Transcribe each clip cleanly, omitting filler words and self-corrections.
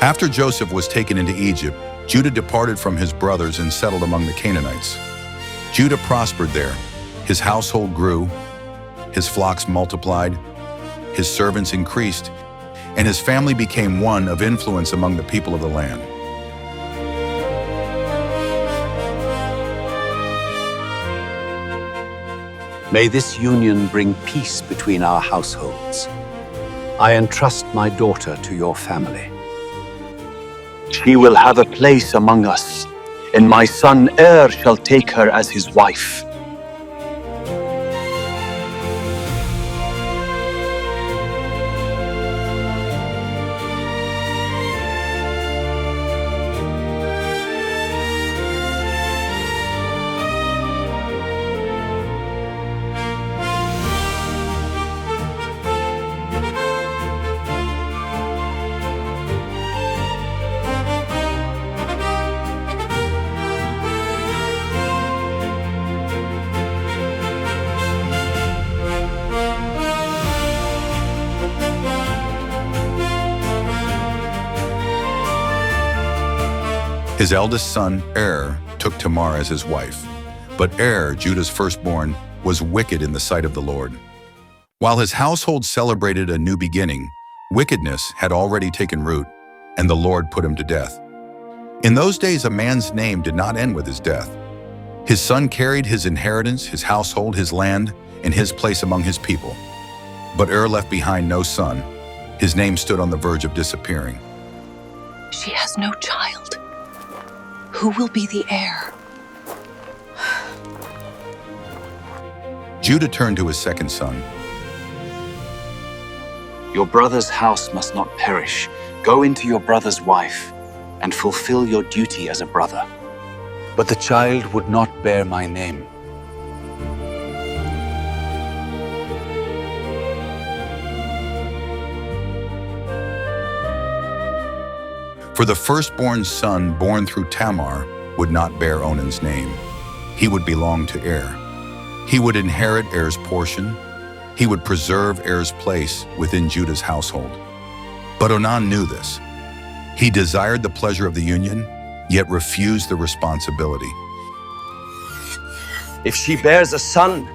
After Joseph was taken into Egypt, Judah departed from his brothers and settled among the Canaanites. Judah prospered there. His household grew, his flocks multiplied, his servants increased, and his family became one of influence among the people of the land. May this union bring peace between our households. I entrust my daughter to your family. She will have a place among us, and my son Er shall take her as his wife. His eldest son, Er, took Tamar as his wife. But Er, Judah's firstborn, was wicked in the sight of the Lord. While his household celebrated a new beginning, wickedness had already taken root, and the Lord put him to death. In those days, a man's name did not end with his death. His son carried his inheritance, his household, his land, and his place among his people. But Er left behind no son. His name stood on the verge of disappearing. She has no child. Who will be the heir? Judah turned to his second son. Your brother's house must not perish. Go into your brother's wife and fulfill your duty as a brother. But the child would not bear my name. For the firstborn son born through Tamar would not bear Onan's name. He would belong to Er. He would inherit Er's portion. He would preserve Er's place within Judah's household. But Onan knew this. He desired the pleasure of the union, yet refused the responsibility. If she bears a son,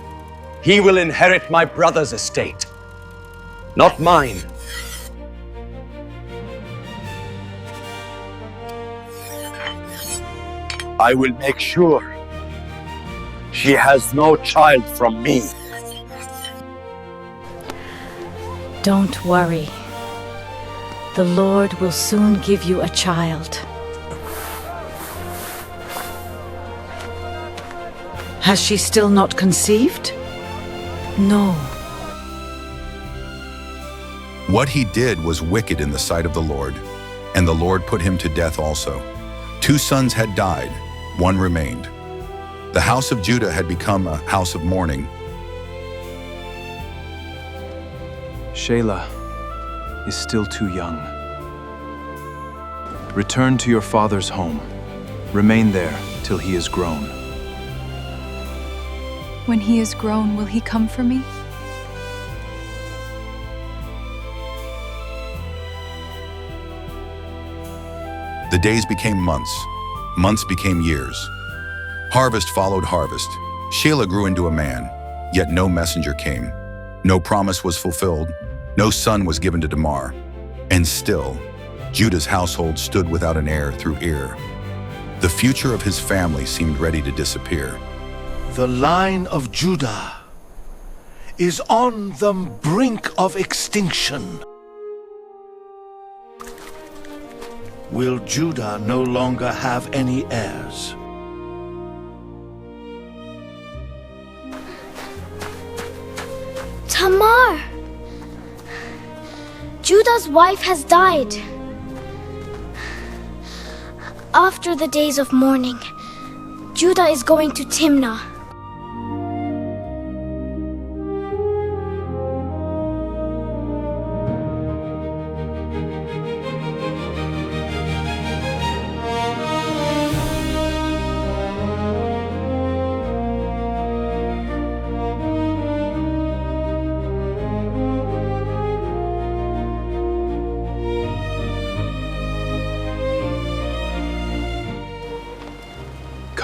he will inherit my brother's estate, not mine. I will make sure she has no child from me. Don't worry. The Lord will soon give you a child. Has she still not conceived? No. What he did was wicked in the sight of the Lord, and the Lord put him to death also. 2 sons had died, 1 remained. The house of Judah had become a house of mourning. Shelah is still too young. Return to your father's home. Remain there till he is grown. When he is grown, will he come for me? The days became months. Months became years. Harvest followed harvest. Shelah grew into a man, yet no messenger came. No promise was fulfilled. No son was given to Tamar. And still, Judah's household stood without an heir through Er. The future of his family seemed ready to disappear. The line of Judah is on the brink of extinction. Will Judah no longer have any heirs? Tamar! Judah's wife has died. After the days of mourning, Judah is going to Timnah.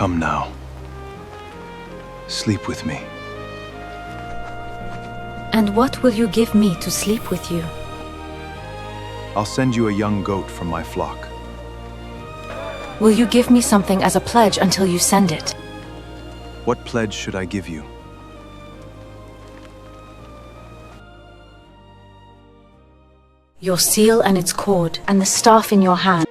Come now. Sleep with me. And what will you give me to sleep with you? I'll send you a young goat from my flock. Will you give me something as a pledge until you send it? What pledge should I give you? Your seal and its cord, and the staff in your hand.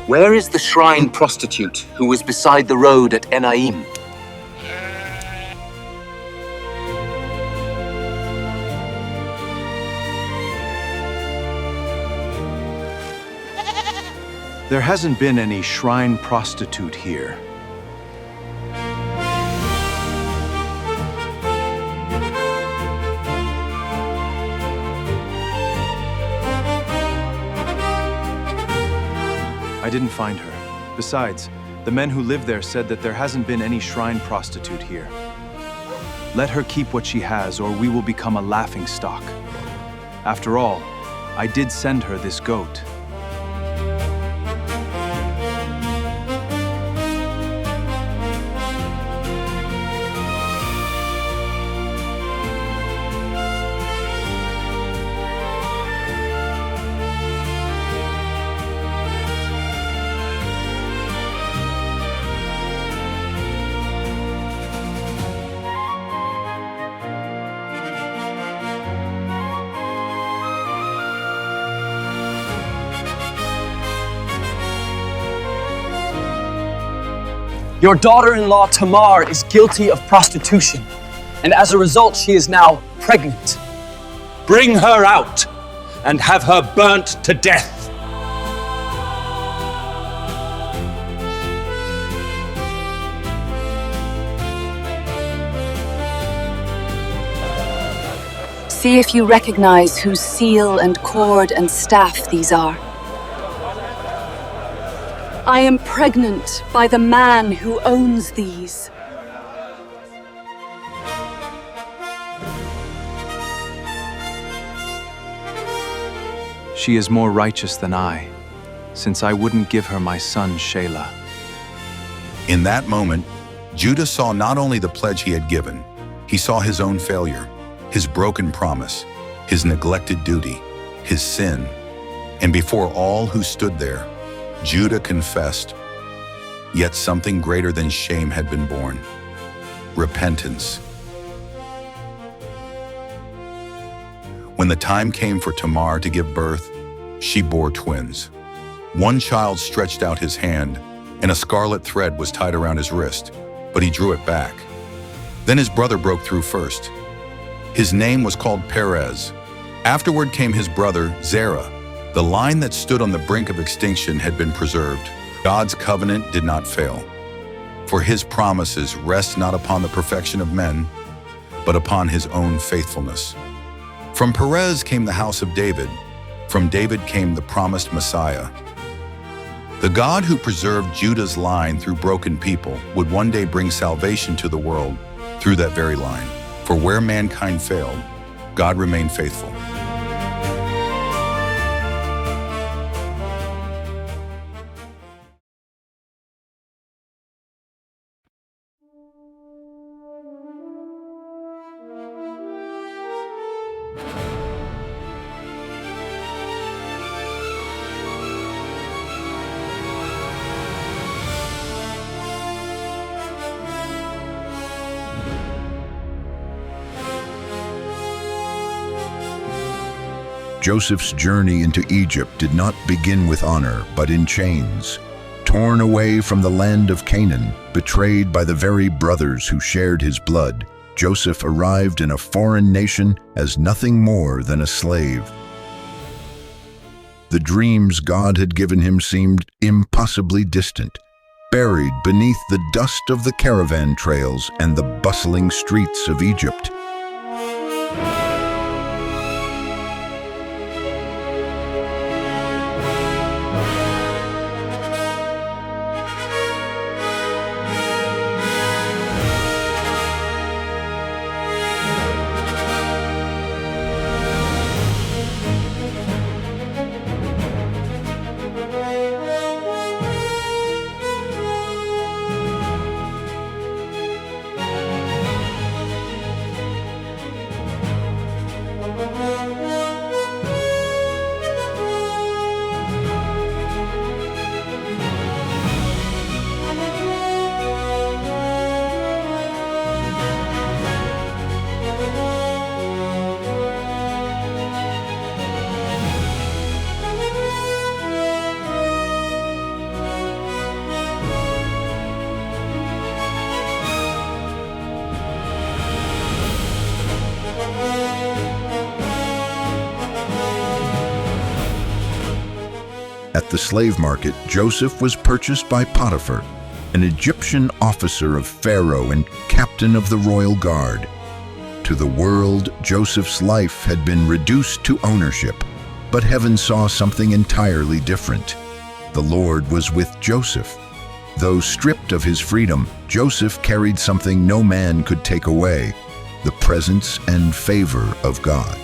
Where is the shrine prostitute who was beside the road at Enaim? There hasn't been any shrine prostitute here. I didn't find her. Besides, the men who live there said that there hasn't been any shrine prostitute here. Let her keep what she has, or we will become a laughingstock. After all, I did send her this goat. Your daughter-in-law Tamar is guilty of prostitution, and as a result she is now pregnant. Bring her out and have her burnt to death. See if you recognize whose seal and cord and staff these are. I am pregnant by the man who owns these. She is more righteous than I, since I wouldn't give her my son Shelah. In that moment, Judah saw not only the pledge he had given, he saw his own failure, his broken promise, his neglected duty, his sin. And before all who stood there, Judah confessed, yet something greater than shame had been born: repentance. When the time came for Tamar to give birth, she bore twins. One child stretched out his hand, and a scarlet thread was tied around his wrist, but he drew it back. Then his brother broke through first. His name was called Perez. Afterward came his brother, Zerah. The line that stood on the brink of extinction had been preserved. God's covenant did not fail, for his promises rest not upon the perfection of men, but upon his own faithfulness. From Perez came the house of David. From David came the promised Messiah. The God who preserved Judah's line through broken people would one day bring salvation to the world through that very line. For where mankind failed, God remained faithful. Joseph's journey into Egypt did not begin with honor, but in chains. Torn away from the land of Canaan, betrayed by the very brothers who shared his blood, Joseph arrived in a foreign nation as nothing more than a slave. The dreams God had given him seemed impossibly distant, buried beneath the dust of the caravan trails and the bustling streets of Egypt. At the slave market, Joseph was purchased by Potiphar, an Egyptian officer of Pharaoh and captain of the royal guard. To the world, Joseph's life had been reduced to ownership, but heaven saw something entirely different. The Lord was with Joseph. Though stripped of his freedom, Joseph carried something no man could take away: the presence and favor of God.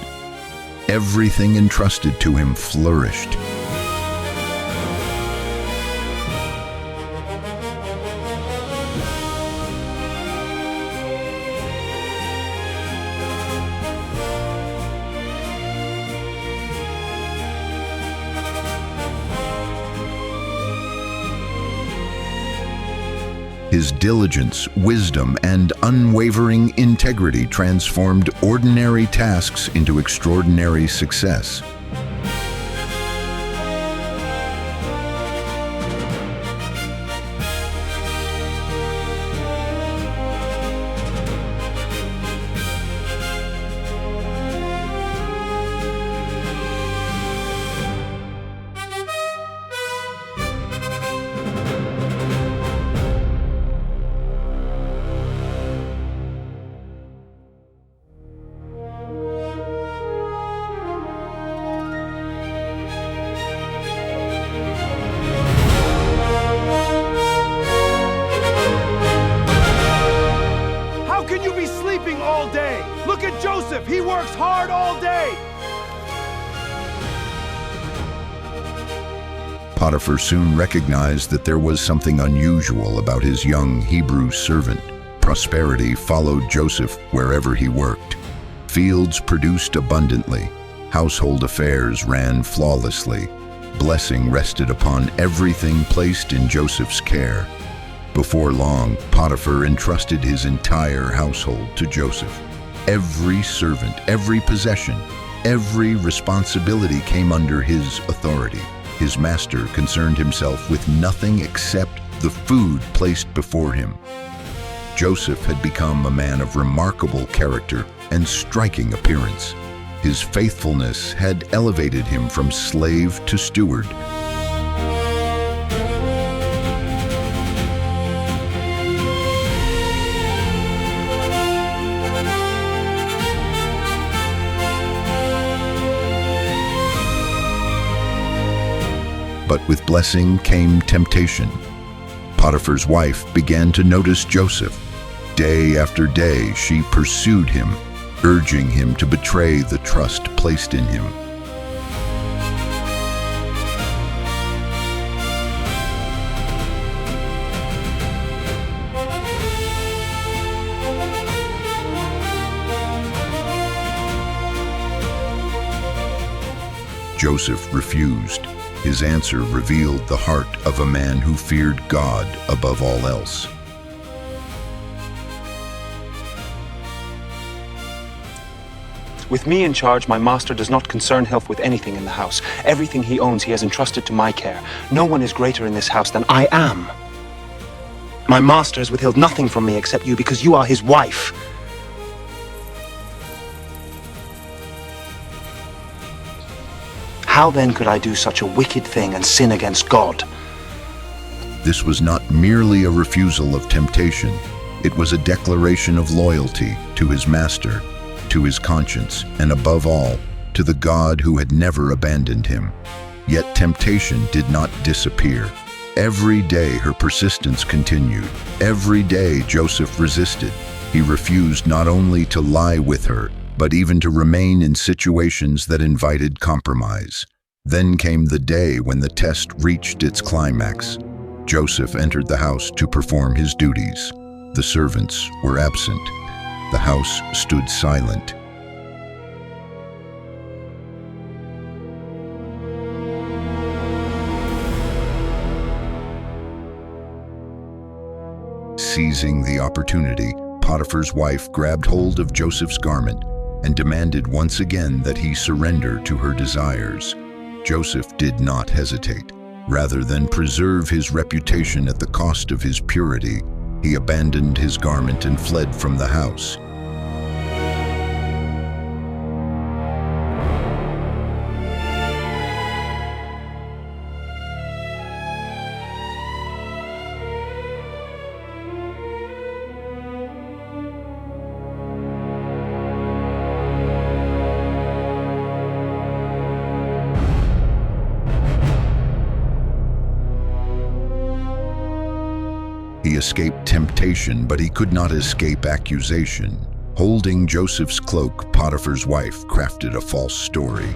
Everything entrusted to him flourished. His diligence, wisdom, and unwavering integrity transformed ordinary tasks into extraordinary success. He works hard all day! Potiphar soon recognized that there was something unusual about his young Hebrew servant. Prosperity followed Joseph wherever he worked. Fields produced abundantly. Household affairs ran flawlessly. Blessing rested upon everything placed in Joseph's care. Before long, Potiphar entrusted his entire household to Joseph. Every servant, every possession, every responsibility came under his authority. His master concerned himself with nothing except the food placed before him. Joseph had become a man of remarkable character and striking appearance. His faithfulness had elevated him from slave to steward. But with blessing came temptation. Potiphar's wife began to notice Joseph. Day after day, she pursued him, urging him to betray the trust placed in him. Joseph refused. His answer revealed the heart of a man who feared God above all else. With me in charge, my master does not concern himself with anything in the house. Everything he owns he has entrusted to my care. No one is greater in this house than I am. My master has withheld nothing from me except you because you are his wife. How then could I do such a wicked thing and sin against God? This was not merely a refusal of temptation. It was a declaration of loyalty to his master, to his conscience, and above all, to the God who had never abandoned him. Yet temptation did not disappear. Every day her persistence continued. Every day Joseph resisted. He refused not only to lie with her, but even to remain in situations that invited compromise. Then came the day when the test reached its climax. Joseph entered the house to perform his duties. The servants were absent. The house stood silent. Seizing the opportunity, Potiphar's wife grabbed hold of Joseph's garment and demanded once again that he surrender to her desires. Joseph did not hesitate. Rather than preserve his reputation at the cost of his purity, he abandoned his garment and fled from the house. He escaped temptation, but he could not escape accusation. Holding Joseph's cloak, Potiphar's wife crafted a false story.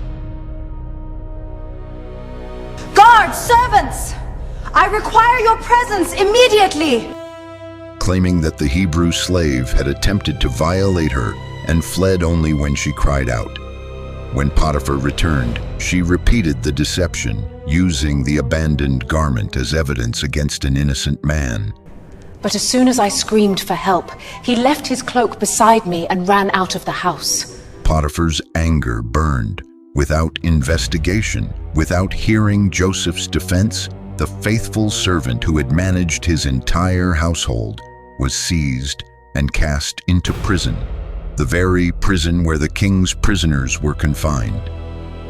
Guard, servants! I require your presence immediately! Claiming that the Hebrew slave had attempted to violate her and fled only when she cried out. When Potiphar returned, she repeated the deception, using the abandoned garment as evidence against an innocent man. But as soon as I screamed for help, he left his cloak beside me and ran out of the house. Potiphar's anger burned. Without investigation, without hearing Joseph's defense, the faithful servant who had managed his entire household was seized and cast into prison, the very prison where the king's prisoners were confined.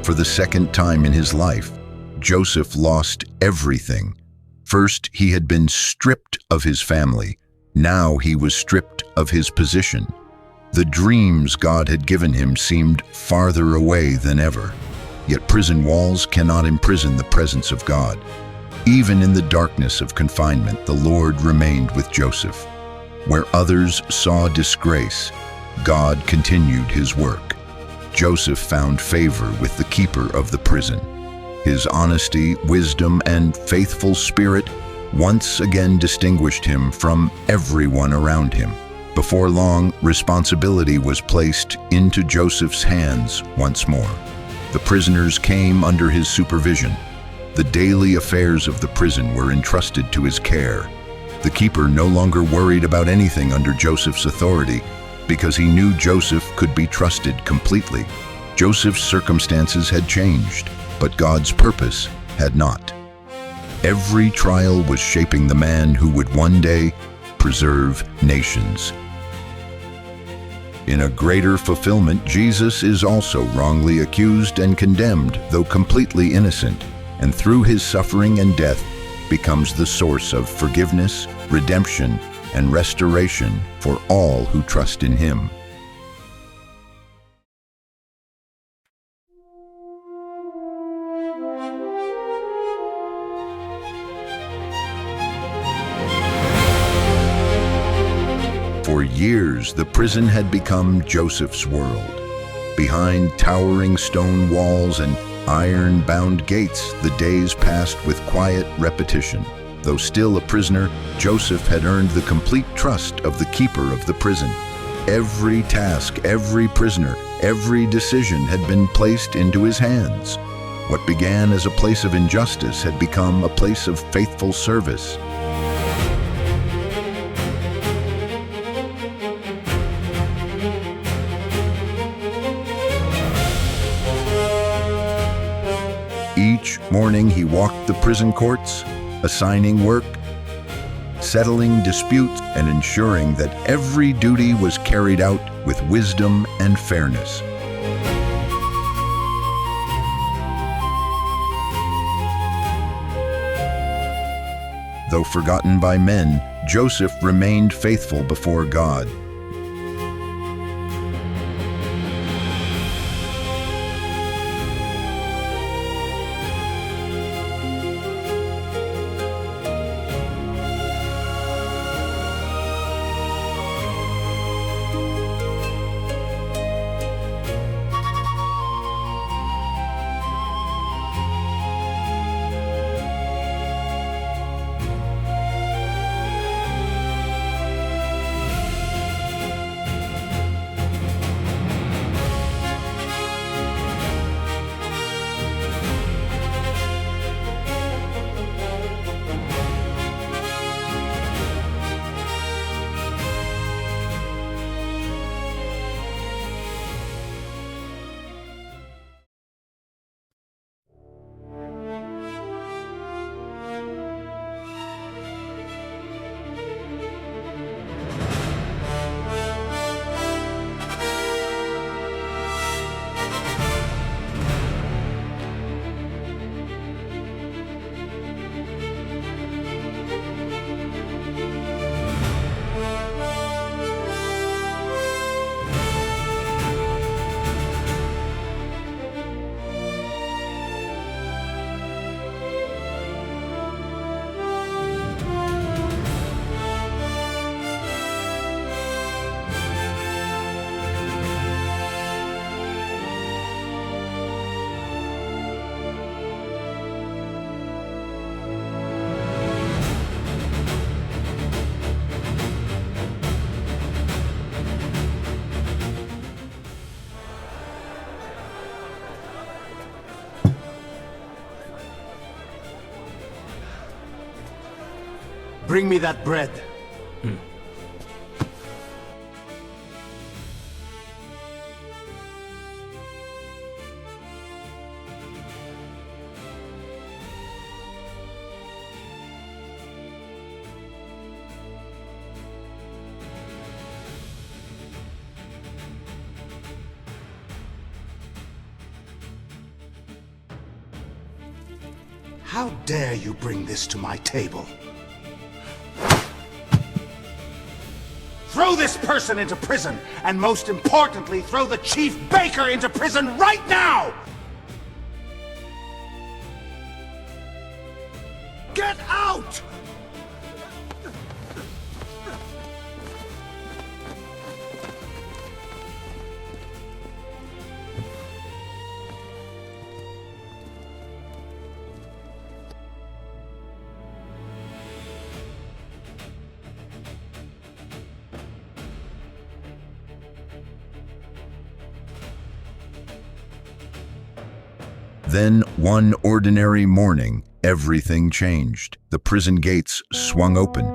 For the second time in his life, Joseph lost everything. First, he had been stripped of his family. Now he was stripped of his position. The dreams God had given him seemed farther away than ever. Yet prison walls cannot imprison the presence of God. Even in the darkness of confinement, the Lord remained with Joseph. Where others saw disgrace, God continued his work. Joseph found favor with the keeper of the prison. His honesty, wisdom, and faithful spirit once again distinguished him from everyone around him. Before long, responsibility was placed into Joseph's hands once more. The prisoners came under his supervision. The daily affairs of the prison were entrusted to his care. The keeper no longer worried about anything under Joseph's authority because he knew Joseph could be trusted completely. Joseph's circumstances had changed, but God's purpose had not. Every trial was shaping the man who would one day preserve nations. In a greater fulfillment, Jesus is also wrongly accused and condemned, though completely innocent, and through his suffering and death becomes the source of forgiveness, redemption, and restoration for all who trust in him. For years, the prison had become Joseph's world. Behind towering stone walls and iron-bound gates, the days passed with quiet repetition. Though still a prisoner, Joseph had earned the complete trust of the keeper of the prison. Every task, every prisoner, every decision had been placed into his hands. What began as a place of injustice had become a place of faithful service. Each morning he walked the prison courts, assigning work, settling disputes, and ensuring that every duty was carried out with wisdom and fairness. Though forgotten by men, Joseph remained faithful before God. Bring me that bread. How dare you bring this to my table? Throw this person into prison, and most importantly, throw the chief baker into prison right now! Get out! Then, one ordinary morning, everything changed. The prison gates swung open.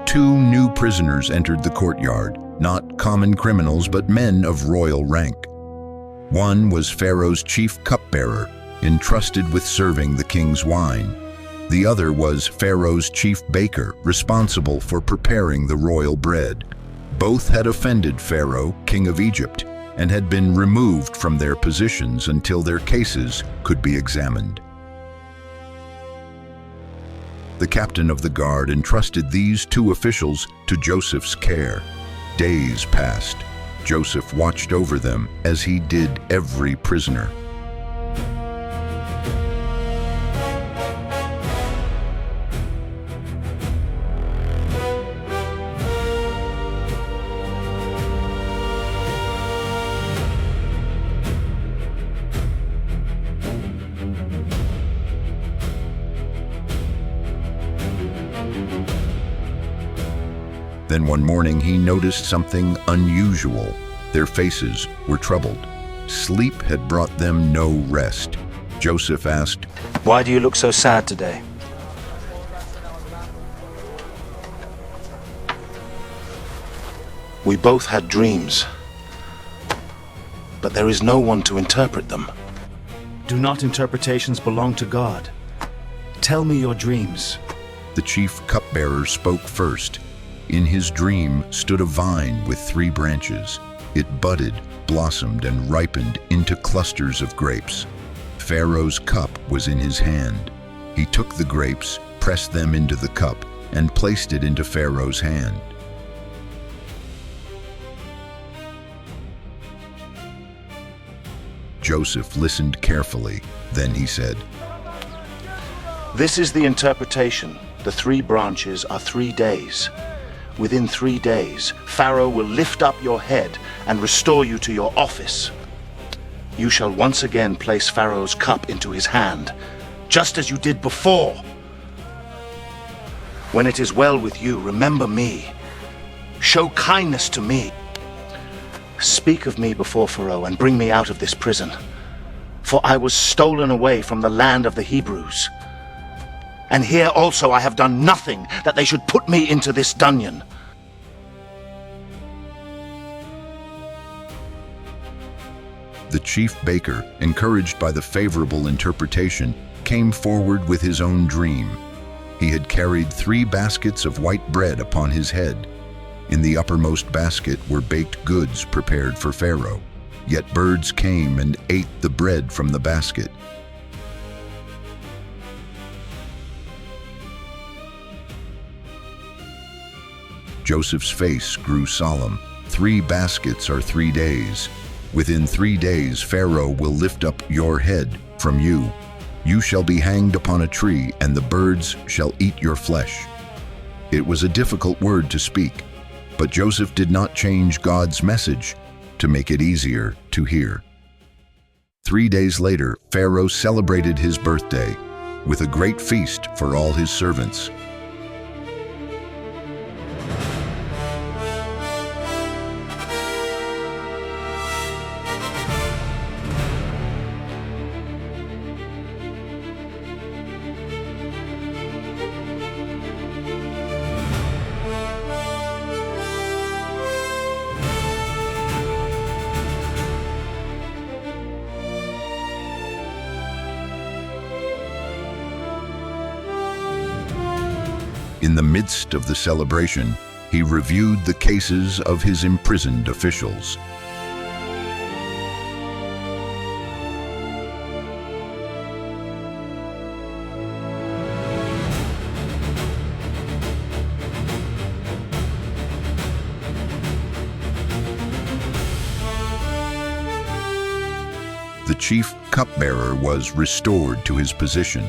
2 new prisoners entered the courtyard, not common criminals, but men of royal rank. One was Pharaoh's chief cupbearer, entrusted with serving the king's wine. The other was Pharaoh's chief baker, responsible for preparing the royal bread. Both had offended Pharaoh, king of Egypt, and had been removed from their positions until their cases could be examined. The captain of the guard entrusted these 2 officials to Joseph's care. Days passed. Joseph watched over them as he did every prisoner. Then one morning he noticed something unusual. Their faces were troubled. Sleep had brought them no rest. Joseph asked, "Why do you look so sad today?" We both had dreams, but there is no one to interpret them. Do not interpretations belong to God? Tell me your dreams. The chief cupbearer spoke first. In his dream stood a vine with 3 branches. It budded, blossomed, and ripened into clusters of grapes. Pharaoh's cup was in his hand. He took the grapes, pressed them into the cup and placed it into Pharaoh's hand. Joseph listened carefully. Then he said, This is the interpretation. The 3 branches are 3 days. Within 3 days, Pharaoh will lift up your head and restore you to your office. You shall once again place Pharaoh's cup into his hand, just as you did before. When it is well with you, remember me. Show kindness to me. Speak of me before Pharaoh and bring me out of this prison. For I was stolen away from the land of the Hebrews. And here also I have done nothing that they should put me into this dungeon. The chief baker, encouraged by the favorable interpretation, came forward with his own dream. He had carried 3 baskets of white bread upon his head. In the uppermost basket were baked goods prepared for Pharaoh. Yet birds came and ate the bread from the basket. Joseph's face grew solemn. 3 baskets are 3 days. Within 3 days, Pharaoh will lift up your head from you. You shall be hanged upon a tree, and the birds shall eat your flesh. It was a difficult word to speak, but Joseph did not change God's message to make it easier to hear. 3 days later, Pharaoh celebrated his birthday with a great feast for all his servants. In the midst of the celebration, he reviewed the cases of his imprisoned officials. The chief cupbearer was restored to his position.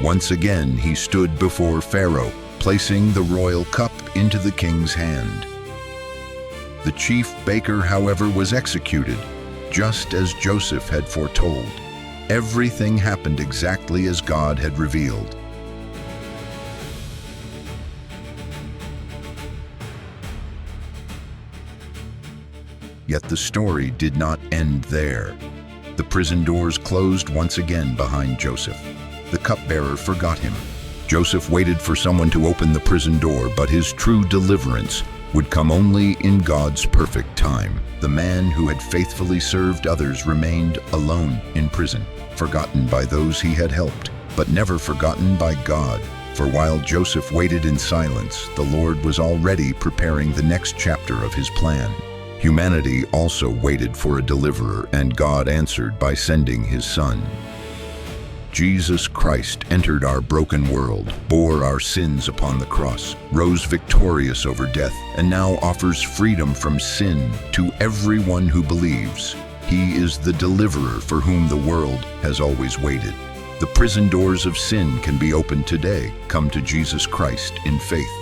Once again, he stood before Pharaoh, placing the royal cup into the king's hand. The chief baker, however, was executed, just as Joseph had foretold. Everything happened exactly as God had revealed. Yet the story did not end there. The prison doors closed once again behind Joseph. The cupbearer forgot him. Joseph waited for someone to open the prison door, but his true deliverance would come only in God's perfect time. The man who had faithfully served others remained alone in prison, forgotten by those he had helped, but never forgotten by God. For while Joseph waited in silence, the Lord was already preparing the next chapter of his plan. Humanity also waited for a deliverer, and God answered by sending his Son. Jesus Christ entered our broken world, bore our sins upon the cross, rose victorious over death, and now offers freedom from sin to everyone who believes. He is the deliverer for whom the world has always waited. The prison doors of sin can be opened today. Come to Jesus Christ in faith.